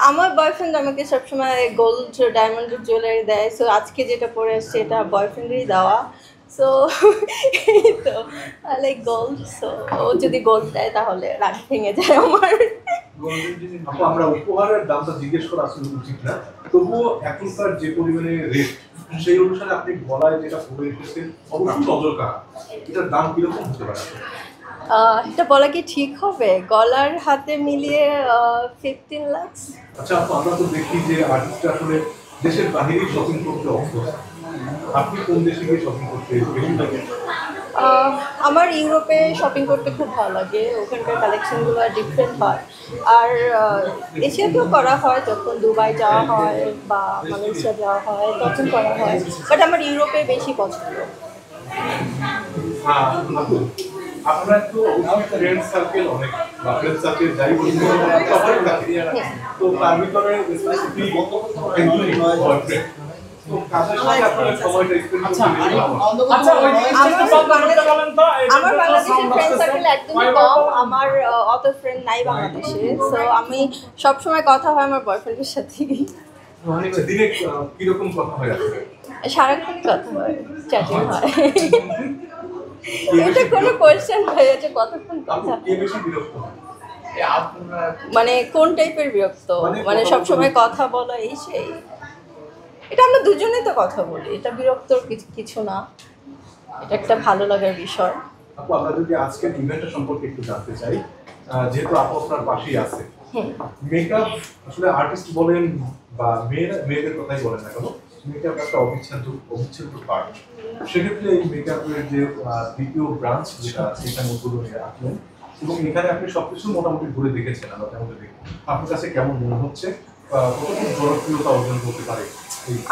আমার বয়ফ্রেন্ড আমাকে সবসময় গোল্ড ডায়মন্ডের জুয়েলারি দেয়, সো আজকে যেটা পরে আসছে এটা বয়ফ্রেন্ডেরই দেওয়া। সো এই তো লাইক গোল্ড, সো ও যদি গোল্ড দেয় তাহলে রাগ ভেঙে যায় আমার। আপু আমরা উপহারের দামটা জিজ্ঞেস করা আসলে উচিত না, তবুও এখনকার যে পরিমাণে রেট সেই অনুসারে আপনি গলায় যেটা পরে এসেছেন অবশ্যই নজর কাড়া, এটার দাম কিরকম হতে পারে? এটা বলা কি ঠিক হবে? গলার হাতে মিলিয়ে 15 লাখ। আচ্ছা আপু, আমরা তো দেখি যে আর্টিস্টরা আসলে দেশের বাহিরেই শপিং করতে অভ্যস্ত, আপনি কোন দেশে গিয়ে শপিং করতে বেশি লাগে? আমার ইউরোপে শপিং করতে খুব ভালো লাগে, ওখানকার কালেকশনগুলো ডিফারেন্ট হয়। আর এশিয়াতেও করা হয়, যখন দুবাই যাওয়া হয় বা মালয়েশিয়া যাওয়া হয় তখন করা হয়, বাট আমার ইউরোপে বেশি পছন্দ। আপনার তো ফ্রেন্ড সার্কেল অনেক, বা ফ্রেন্ড সার্কেল যাই বলি সবাই থাকে, তো তার ভিতরে স্পেসিফিক বয়ফ্রেন্ড আমার বাংলাদেশের ফ্রেন্ড সার্কেল একদমই কম, আমার অত ফ্রেন্ড নাই বাংলাদেশে, সো আমি সবসময় কথা হয় আমার বয়ফ্রেন্ডের সাথেই। দিনে কিরকম কথা হয়? সারাক্ষণ কথা হয়, চ্যাটিং হয়। এটা কোনো কোয়েশ্চেন হয়ে যাচ্ছে কতক্ষণ কথা? মানে কোন টাইপের বিরক্ত? মানে সবসময় কথা বলা এই সেই? এটা আমরা দুজনেই তো কথা বলি, এটা বিরক্তর কিছু না, এটা একটা ভালো লাগার বিষয়। আপু আমরা যদি আজকের ইভেন্টটা সম্পর্কে একটু জানতে চাই, যেহেতু আপু আপনার পাশেই আছে, মেকআপ আসলে আর্টিস্ট বলেন বা মেয়েদের কথাই বলেন না কেন, মেকআপ একটা অবিচ্ছেদ্য পার্ট। সেক্ষেত্রে এই মেকআপের যে দ্বিতীয় ব্রাঞ্চ যেটা আছে এখানে উদ্বোধনী রাখলেন, এবং এখানে আপনি সবকিছু মোটামুটি ঘুরে দেখেছেন, আমরা তেমন দেখি আপনার কাছে কেমন মনে হচ্ছে, কতটুকু জনপ্রিয়তা অর্জন করতে পারে?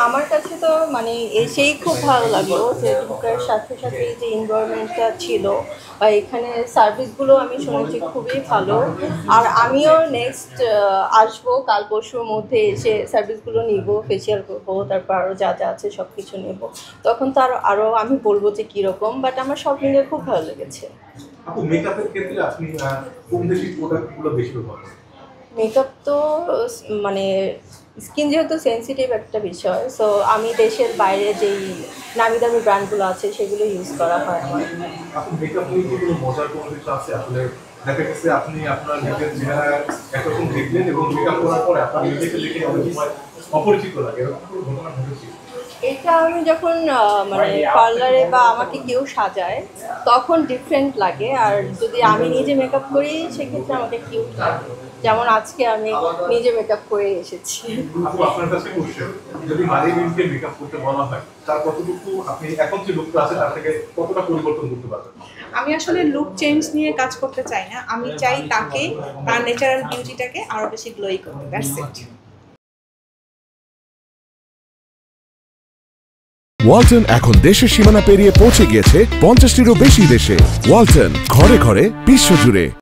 আমার কাছে তো মানে এসেই খুব ভালো লাগলো যে ঢোকার সাথে সাথে যে এনভায়রনমেন্টটা ছিল বা এখানে সার্ভিসগুলো আমি শুনেছি খুবই ভালো। আর আমিও নেক্সট আসবো কাল পরশুর মধ্যে, এসে সার্ভিসগুলো নিব, ফেসিয়াল করবো, তারপর আরও যা যা আছে সব কিছু নেব, তখন তো আরও আমি বলবো যে কীরকম, বাট আমার সব মিলে খুব ভালো লেগেছে। আপু মেকআপের ক্ষেত্রে আপনি কোন দেশি প্রোডাক্টগুলো বেশি ব্যবহার করেন? মেকআপ তো মানে স্কিন যেহেতু সেন্সিটিভ একটা বিষয়, সো আমি দেশের বাইরে যেই নামি দামি ব্র্যান্ডগুলো আছে সেগুলো ইউজ করা হয় আমার। আপনি মেকআপ নিয়ে কি কোনো মজার কোনো কিছু আছে? আসলে দেখা গেছে আপনি আপনার নিজের চেহারা একরকম দেখলেন এবং মেকআপ করার পরে আপনার নিজেকে দেখে অনেক সময় অপরিচিত লাগে, এরকম কোনো ঘটনা ঘটেছে? এটা আমি যখন মানে পার্লারে বা আমাকে কেউ সাজায় তখন ডিফারেন্ট লাগে, আর যদি আমি নিজে মেকআপ করি সেক্ষেত্রে আমাকে কিউট লাগে, যেমন আজকে আমি নিজে মেকআপ করে এসেছি। আপু আপনার কাছে কোশ্চেন, যদি মারিয়াকে মেকআপ করতে বলা হয় তার কতটুকু আপনি এখন যে লুকটা আছে তার থেকে কতটা পরিবর্তন করতে পারবেন? আমি আসলে লুক চেঞ্জ নিয়ে কাজ করতে চাই না, আমি চাই তাকে তার ন্যাচারাল বিউটিটাকে আরো বেশি গ্লোই করতে, দ্যাটস ইট। ওয়ালটন এখন দেশের সীমানা পেরিয়ে পৌঁছে গিয়েছে 50টিরও বেশি দেশে। ওয়ালটন, ঘরে ঘরে বিশ্বজুড়ে।